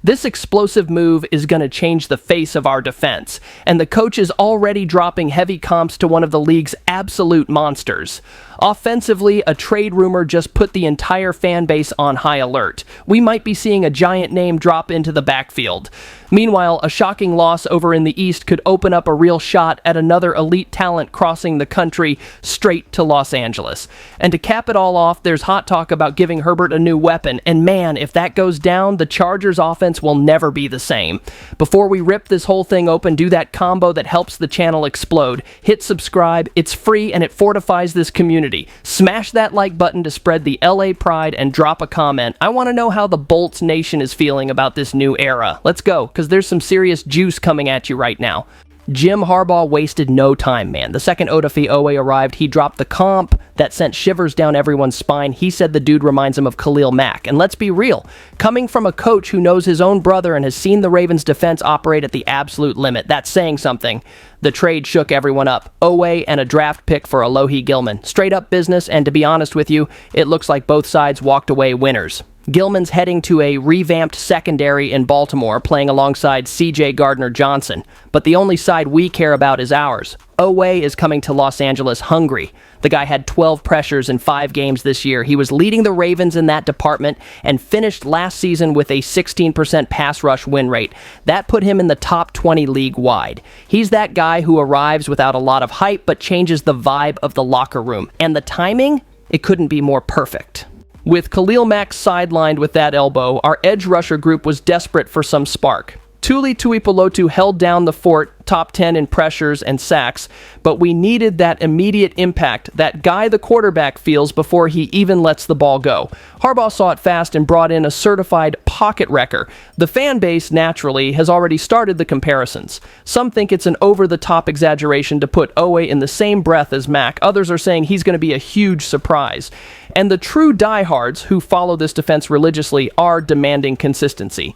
This explosive move is going to change the face of our defense, and the coach is already dropping heavy comps to one of the league's absolute monsters. Offensively, a trade rumor just put the entire fan base on high alert. We might be seeing a giant name drop into the backfield. Meanwhile, a shocking loss over in the East could open up a real shot at another elite talent crossing the country straight to Los Angeles. And to cap it all off, there's hot talk about giving Herbert a new weapon, and man, if that goes down, the Chargers offense will never be the same. Before we rip this whole thing open, do that combo that helps the channel explode. Hit subscribe, it's free and it fortifies this community. Smash that like button to spread the LA pride and drop a comment. I want to know how the Bolts Nation is feeling about this new era. Let's go, because there's some serious juice coming at you right now. Jim Harbaugh wasted no time, man. The second Odafe Oweh arrived, he dropped the comp that sent shivers down everyone's spine. He said the dude reminds him of Khalil Mack. And let's be real, coming from a coach who knows his own brother and has seen the Ravens' defense operate at the absolute limit, that's saying something. The trade shook everyone up. Oweh and a draft pick for Alohi Gilman. Straight up business, and to be honest with you, it looks like both sides walked away winners. Gilman's heading to a revamped secondary in Baltimore, playing alongside C.J. Gardner-Johnson. But the only side we care about is ours. Oweh is coming to Los Angeles hungry. The guy had 12 pressures in 5 games this year. He was leading the Ravens in that department and finished last season with a 16% pass rush win rate. That put him in the top 20 league-wide. He's that guy who arrives without a lot of hype but changes the vibe of the locker room. And the timing? It couldn't be more perfect. With Khalil Mack sidelined with that elbow, our edge rusher group was desperate for some spark. Tuli Tuipulotu held down the fort, top 10 in pressures and sacks, but we needed that immediate impact, that guy the quarterback feels before he even lets the ball go. Harbaugh saw it fast and brought in a certified pocket wrecker. The fan base, naturally, has already started the comparisons. Some think it's an over-the-top exaggeration to put Oweh in the same breath as Mack. Others are saying he's going to be a huge surprise. And the true diehards who follow this defense religiously are demanding consistency.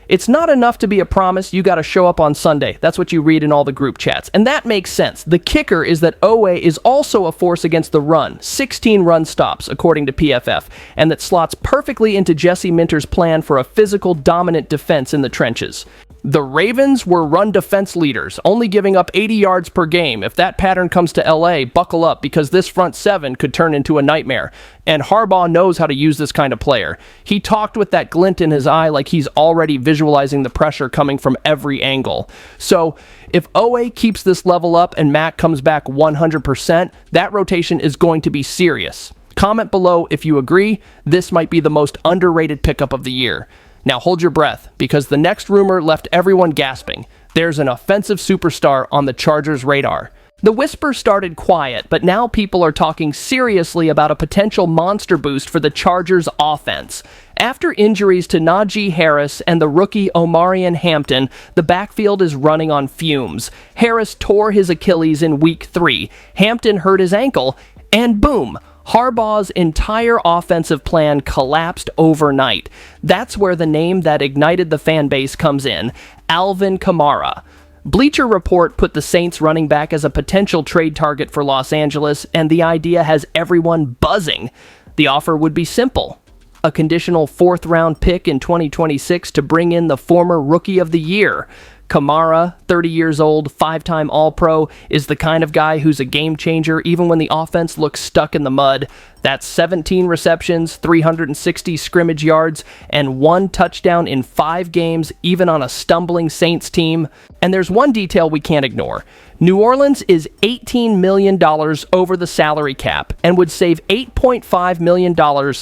It's not enough to be a promise, you gotta show up on Sunday. That's what you read in all the group chats. And that makes sense. The kicker is that Oweh is also a force against the run. 16 run stops, according to PFF. And that slots perfectly into Jesse Minter's plan for a physical, dominant defense in the trenches. The Ravens were run defense leaders, only giving up 80 yards per game. If that pattern comes to LA, buckle up, because this front seven could turn into a nightmare. And Harbaugh knows how to use this kind of player. He talked with that glint in his eye like he's already visualizing the pressure coming from every angle. So, if Oweh keeps this level up and Mack comes back 100%, that rotation is going to be serious. Comment below if you agree. This might be the most underrated pickup of the year. Now hold your breath, because the next rumor left everyone gasping. There's an offensive superstar on the Chargers' radar. The whisper started quiet, but now people are talking seriously about a potential monster boost for the Chargers' offense. After injuries to Najee Harris and the rookie Omarion Hampton, the backfield is running on fumes. Harris tore his Achilles in Week 3. Hampton hurt his ankle, and boom! Harbaugh's entire offensive plan collapsed overnight. That's where the name that ignited the fan base comes in, Alvin Kamara. Bleacher Report put the Saints running back as a potential trade target for Los Angeles, and the idea has everyone buzzing. The offer would be simple. A conditional 4th-round pick in 2026 to bring in the former Rookie of the Year. Kamara, 30 years old, 5-time All-Pro, is the kind of guy who's a game changer even when the offense looks stuck in the mud. That's 17 receptions, 360 scrimmage yards, and 1 touchdown in 5 games, even on a stumbling Saints team. And there's one detail we can't ignore. New Orleans is $18 million over the salary cap and would save $8.5 million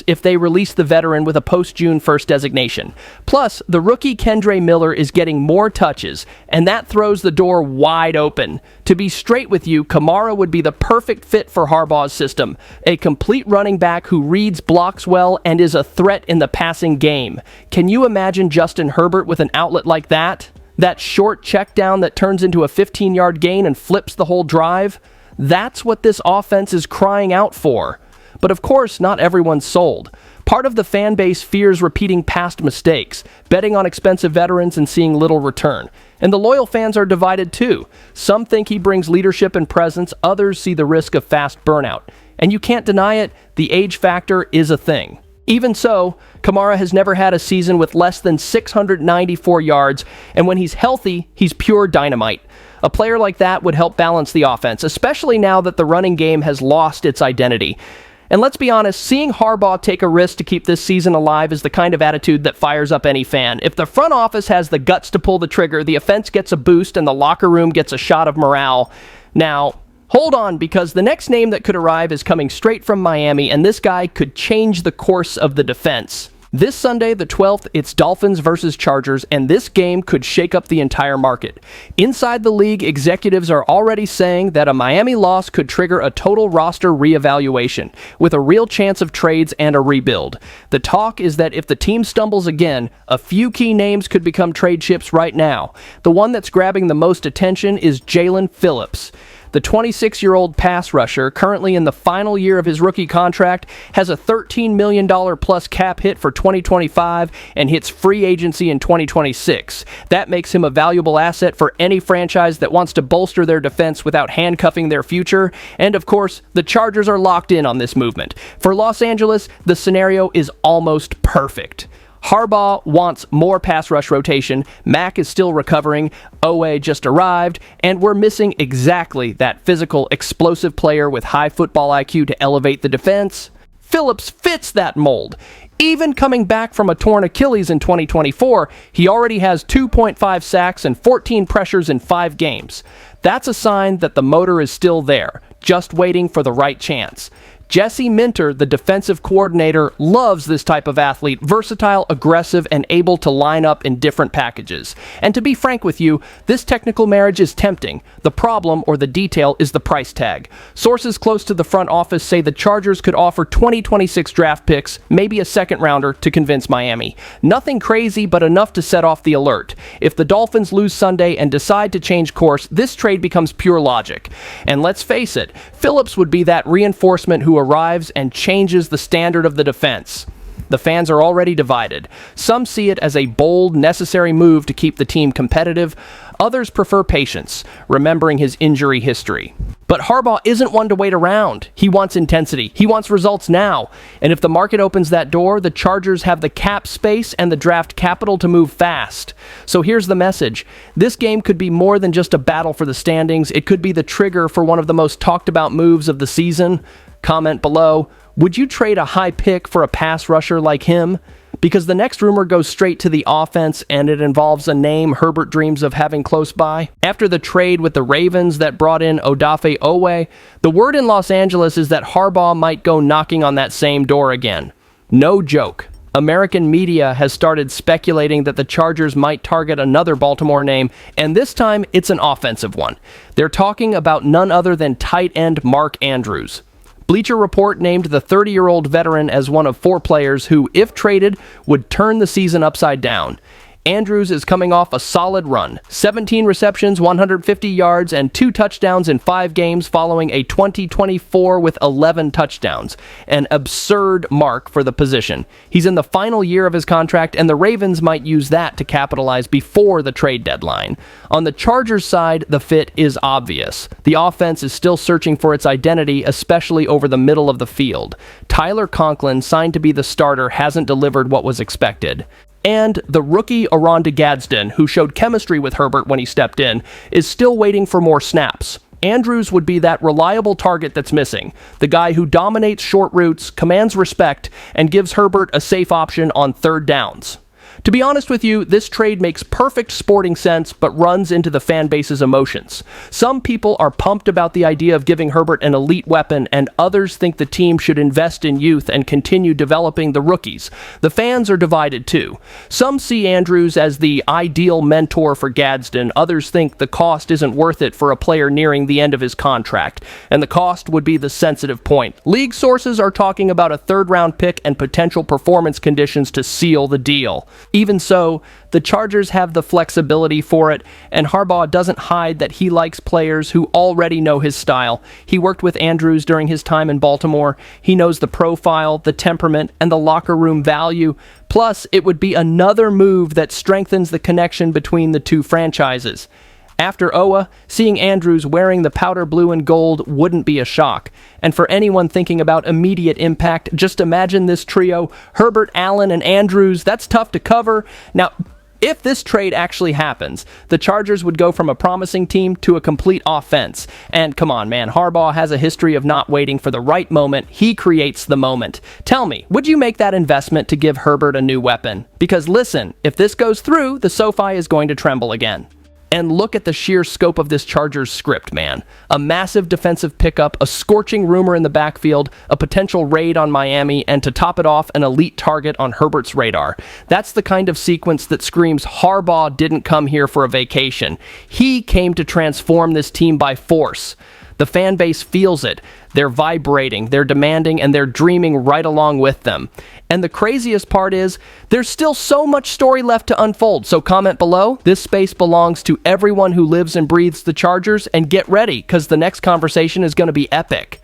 if they release the veteran with a post-June 1st designation. Plus, the rookie Kendre Miller is getting more touches, and that throws the door wide open. To be straight with you, Kamara would be the perfect fit for Harbaugh's system. A complete running back who reads blocks well and is a threat in the passing game. Can you imagine Justin Herbert with an outlet like that? That short check down that turns into a 15-yard gain and flips the whole drive? That's what this offense is crying out for. But of course, not everyone's sold. Part of the fan base fears repeating past mistakes, betting on expensive veterans and seeing little return. And the loyal fans are divided too. Some think he brings leadership and presence, others see the risk of fast burnout. And you can't deny it, the age factor is a thing. Even so, Kamara has never had a season with less than 694 yards, and when he's healthy, he's pure dynamite. A player like that would help balance the offense, especially now that the running game has lost its identity. And let's be honest, seeing Harbaugh take a risk to keep this season alive is the kind of attitude that fires up any fan. If the front office has the guts to pull the trigger, the offense gets a boost and the locker room gets a shot of morale. Now, hold on, because the next name that could arrive is coming straight from Miami, and this guy could change the course of the defense. This Sunday, the 12th, it's Dolphins versus Chargers, and this game could shake up the entire market. Inside the league, executives are already saying that a Miami loss could trigger a total roster reevaluation, with a real chance of trades and a rebuild. The talk is that if the team stumbles again, a few key names could become trade chips right now. The one that's grabbing the most attention is Jaelan Phillips. The 26-year-old pass rusher, currently in the final year of his rookie contract, has a $13 million plus cap hit for 2025 and hits free agency in 2026. That makes him a valuable asset for any franchise that wants to bolster their defense without handcuffing their future. And of course, the Chargers are locked in on this movement. For Los Angeles, the scenario is almost perfect. Harbaugh wants more pass rush rotation, Mack is still recovering, Oweh just arrived, and we're missing exactly that physical, explosive player with high football IQ to elevate the defense. Phillips fits that mold. Even coming back from a torn Achilles in 2024, he already has 2.5 sacks and 14 pressures in 5 games. That's a sign that the motor is still there, just waiting for the right chance. Jesse Minter, the defensive coordinator, loves this type of athlete, versatile, aggressive, and able to line up in different packages. And to be frank with you, this technical marriage is tempting. The problem, or the detail, is the price tag. Sources close to the front office say the Chargers could offer 2026 draft picks, maybe a second rounder, to convince Miami. Nothing crazy, but enough to set off the alert. If the Dolphins lose Sunday and decide to change course, this trade becomes pure logic. And let's face it, Phillips would be that reinforcement who arrives and changes the standard of the defense. The fans are already divided. Some see it as a bold, necessary move to keep the team competitive. Others prefer patience, remembering his injury history. But Harbaugh isn't one to wait around. He wants intensity. He wants results now. And if the market opens that door, the Chargers have the cap space and the draft capital to move fast. So here's the message. This game could be more than just a battle for the standings. It could be the trigger for one of the most talked about moves of the season. Comment below, would you trade a high pick for a pass rusher like him? Because the next rumor goes straight to the offense, and it involves a name Herbert dreams of having close by. After the trade with the Ravens that brought in Odafe Oweh, the word in Los Angeles is that Harbaugh might go knocking on that same door again. No joke. American media has started speculating that the Chargers might target another Baltimore name, and this time it's an offensive one. They're talking about none other than tight end Mark Andrews. Bleacher Report named the 30-year-old veteran as one of 4 players who, if traded, would turn the season upside down. Andrews is coming off a solid run, 17 receptions, 150 yards, and 2 touchdowns in 5 games following a 2024 with 11 touchdowns. An absurd mark for the position. He's in the final year of his contract, and the Ravens might use that to capitalize before the trade deadline. On the Chargers side, the fit is obvious. The offense is still searching for its identity, especially over the middle of the field. Tyler Conklin, signed to be the starter, hasn't delivered what was expected. And the rookie Oronde Gadsden, who showed chemistry with Herbert when he stepped in, is still waiting for more snaps. Andrews would be that reliable target that's missing, the guy who dominates short routes, commands respect, and gives Herbert a safe option on third downs. To be honest with you, this trade makes perfect sporting sense, but runs into the fan base's emotions. Some people are pumped about the idea of giving Herbert an elite weapon, and others think the team should invest in youth and continue developing the rookies. The fans are divided too. Some see Andrews as the ideal mentor for Gadsden. Others think the cost isn't worth it for a player nearing the end of his contract, and the cost would be the sensitive point. League sources are talking about a third-round pick and potential performance conditions to seal the deal. Even so, the Chargers have the flexibility for it, and Harbaugh doesn't hide that he likes players who already know his style. He worked with Andrews during his time in Baltimore. He knows the profile, the temperament, and the locker room value. Plus, it would be another move that strengthens the connection between the two franchises. After Oweh, seeing Andrews wearing the powder blue and gold wouldn't be a shock. And for anyone thinking about immediate impact, just imagine this trio, Herbert, Allen, and Andrews. That's tough to cover. Now, if this trade actually happens, the Chargers would go from a promising team to a complete offense. And come on, man, Harbaugh has a history of not waiting for the right moment. He creates the moment. Tell me, would you make that investment to give Herbert a new weapon? Because listen, if this goes through, the SoFi is going to tremble again. And look at the sheer scope of this Chargers script, man. A massive defensive pickup, a scorching rumor in the backfield, a potential raid on Miami, and to top it off, an elite target on Herbert's radar. That's the kind of sequence that screams Harbaugh didn't come here for a vacation. He came to transform this team by force. The fan base feels it. They're vibrating, they're demanding, and they're dreaming right along with them. And the craziest part is, there's still so much story left to unfold, so comment below. This space belongs to everyone who lives and breathes the Chargers, and get ready, because the next conversation is going to be epic.